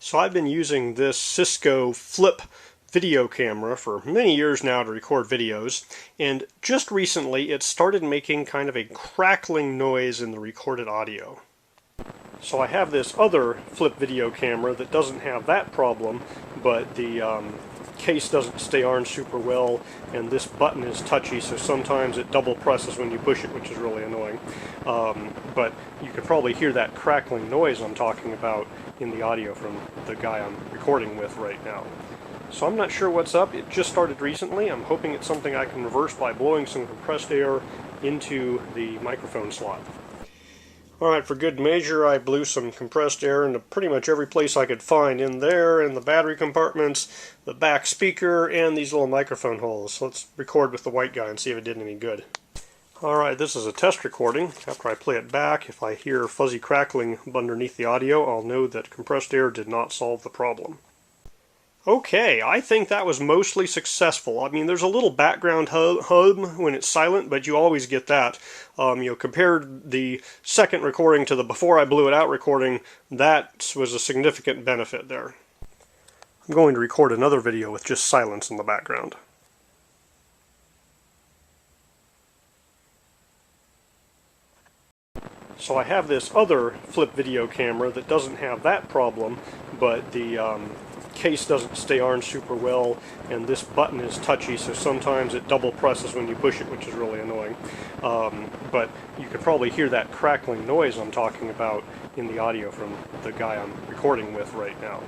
So I've been using this Cisco Flip video camera for many years now to record videos, and just recently it started making kind of a crackling noise in the recorded audio. So I have this other flip video camera that doesn't have that problem, but the case doesn't stay on super well, and this button is touchy, so sometimes it double presses when you push it, which is really annoying. But you can probably hear that crackling noise I'm talking about in the audio from the guy I'm recording with right now. So I'm not sure what's up. It just started recently. I'm hoping it's something I can reverse by blowing some compressed air into the microphone slot. Alright, for good measure, I blew some compressed air into pretty much every place I could find. In there, in the battery compartments, the back speaker, and these little microphone holes. So let's record with the white guy and see if it did any good. Alright, this is a test recording. After I play it back, if I hear fuzzy crackling underneath the audio, I'll know that compressed air did not solve the problem. Okay, I think that was mostly successful. I mean, there's a little background hum when it's silent, but you always get that. Compared the second recording to the before I blew it out recording, that was a significant benefit there. I'm going to record another video with just silence in the background. So I have this other flip video camera that doesn't have that problem, but the case doesn't stay on super well, and this button is touchy, so sometimes it double presses when you push it, which is really annoying. But you can probably hear that crackling noise I'm talking about in the audio from the guy I'm recording with right now.